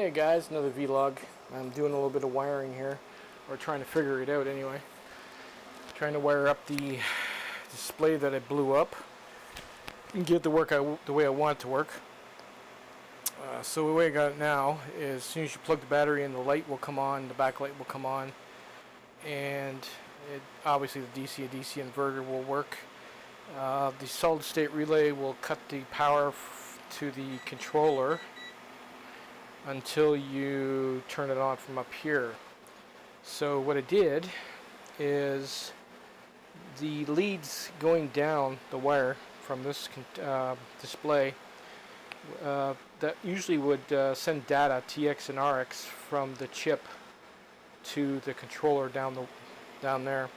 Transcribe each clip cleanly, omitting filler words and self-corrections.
Hey guys, another vlog. I'm doing a little bit of wiring here, or trying to figure it out anyway. Trying to wire up the display that I blew up and get it to work the way I want it to work. So the way I got it now is as soon as you plug the battery in, the light will come on, the backlight will come on, and obviously the DC inverter will work. The solid state relay will cut the power to the controller until you turn it on from up here. So what I did is the leads going down the wire from this display that usually would send data TX and RX from the chip to the controller down there.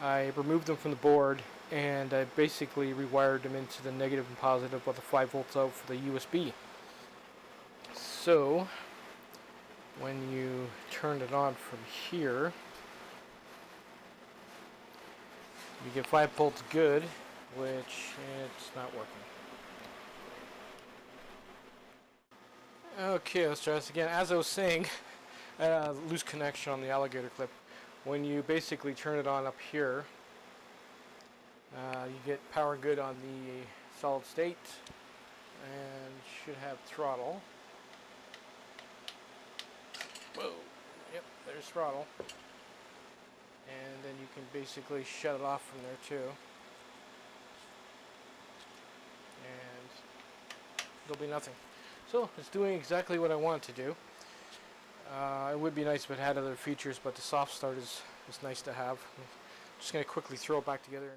I removed them from the board and I basically rewired them into the negative and positive with a 5 volts out for the USB. So when you turn it on from here, you get 5 volts good, which it's not working. Okay, let's try this again. As I was saying, I had a loose connection on the alligator clip. When you basically turn it on up here, you get power good on the solid state and should have throttle. Whoa, yep, there's throttle. And then you can basically shut it off from there too. And there'll be nothing. So it's doing exactly what I want it to do. It would be nice if it had other features, but the soft start is nice to have. I'm just going to quickly throw it back together.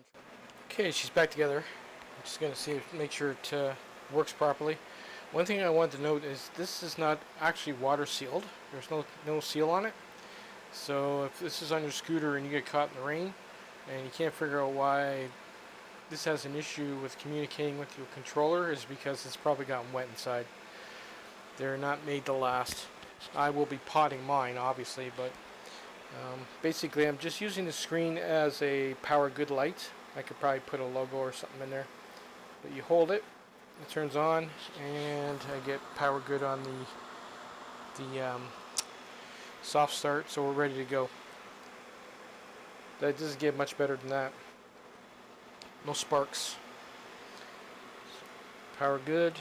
Okay, she's back together. I'm just going to make sure it works properly. One thing I wanted to note is this is not actually water sealed. There's no seal on it. So if this is on your scooter and you get caught in the rain and you can't figure out why this has an issue with communicating with your controller, is because it's probably gotten wet inside. They're not made to last. I will be potting mine, obviously, but basically I'm just using the screen as a power good light. I could probably put a logo or something in there. But you hold it, it turns on, and I get power good on the soft start, so we're ready to go. That doesn't get much better than that. No sparks. Power good.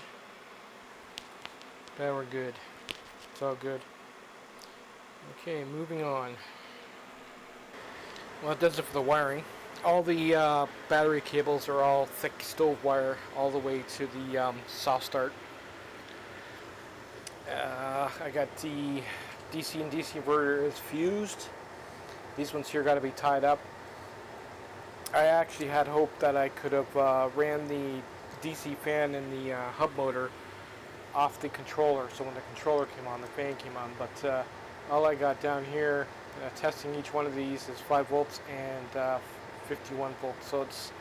Power good. It's all good. Okay, moving on. Well, that does it for the wiring. All the battery cables are all thick stove wire all the way to the soft start. I got the DC and DC inverter is fused. These ones here got to be tied up. I actually had hoped that I could have ran the DC fan and the hub motor off the controller, so when the controller came on, the fan came on. But all I got down here, testing each one of these, is 5 volts and 51 volts, so it's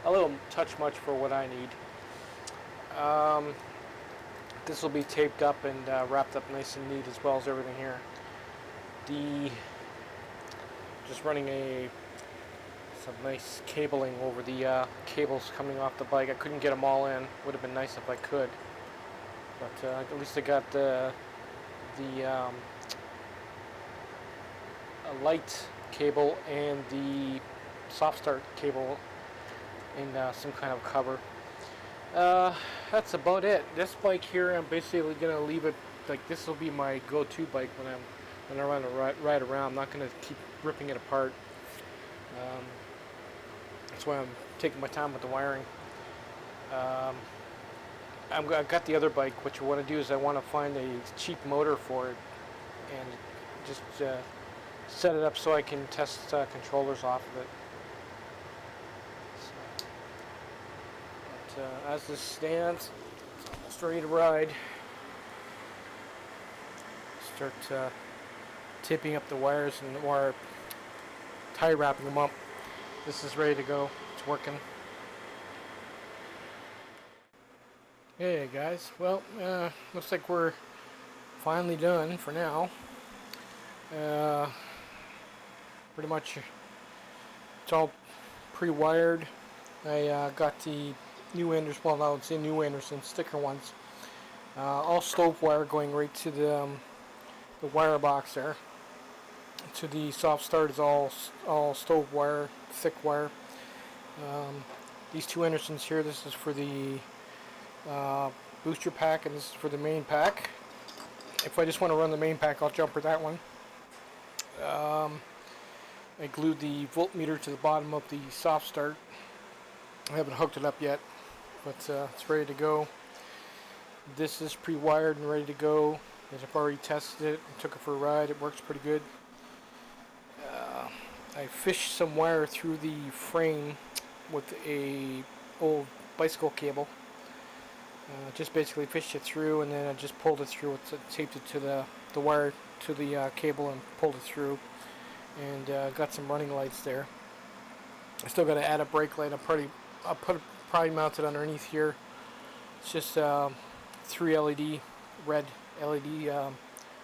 a little touch much for what I need. This will be taped up and wrapped up nice and neat, as well as everything here. Just running some nice cabling over the cables coming off the bike. I couldn't get them all in. Would have been nice if I could, but at least I got a light cable and the soft start cable in some kind of cover. That's about it. This bike here, I'm basically gonna leave it like this. Will be my go-to bike when I run a ride around. I'm not gonna keep ripping it apart. That's why I'm taking my time with the wiring. I've got the other bike. What you want to do is I want to find a cheap motor for it and just set it up so I can test controllers off of it. As this stands, it's almost ready to ride. Start taping up the wires or tie wrapping them up. This is ready to go. It's working. Hey guys, well, looks like we're finally done for now. Pretty much it's all pre-wired. I got the new Anderson, well, I would say new Anderson sticker ones All stove wire going right to the wire box there. To the soft start is all stove wire, thick wire. Um, these two Andersons here, this is for the uh, booster pack, and this is for the main pack. If I just want to run the main pack, I'll jumper that one. I glued the voltmeter to the bottom of the soft start. I haven't hooked it up yet, but it's ready to go. This is pre-wired and ready to go. As I've already tested it and took it for a ride, it works pretty good. I fished some wire through the frame with a old bicycle cable. Just basically fished it through, and then I just pulled it through. Taped it to the wire to the cable and pulled it through, and got some running lights there. I still got to add a brake light. I'll probably mount it underneath here. It's just 3 LED, red LED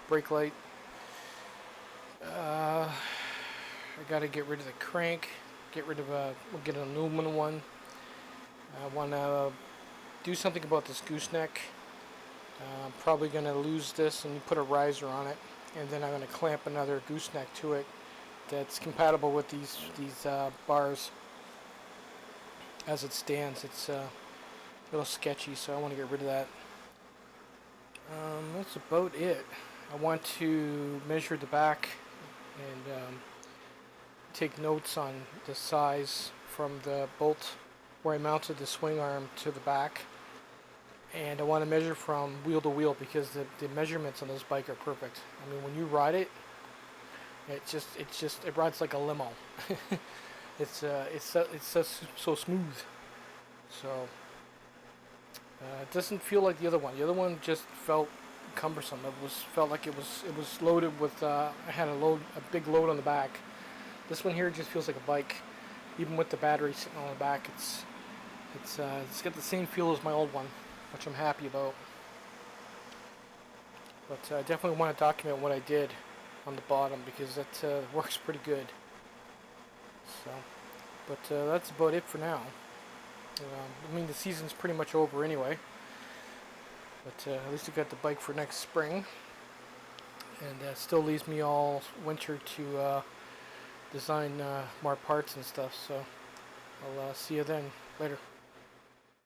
brake light. I got to get rid of the crank. We'll get an aluminum one. I want to do something about this gooseneck. I'm probably going to lose this and put a riser on it, and then I'm going to clamp another gooseneck to it that's compatible with these bars. As it stands, it's a little sketchy, so I want to get rid of that. That's about it. I want to measure the back and take notes on the size from the bolt where I mounted the swing arm to the back. And I want to measure from wheel to wheel, because the measurements on this bike are perfect. I mean, when you ride it, it rides like a limo. It's so smooth. So it doesn't feel like the other one. The other one just felt cumbersome. Felt like it was loaded with. I had a big load on the back. This one here just feels like a bike, even with the battery sitting on the back. It's got the same feel as my old one, which I'm happy about. But I definitely want to document what I did on the bottom, because that works pretty good. So, but that's about it for now. I mean, the season's pretty much over anyway. But at least I got the bike for next spring, and still leaves me all winter to design more parts and stuff. So I'll see you then. Later.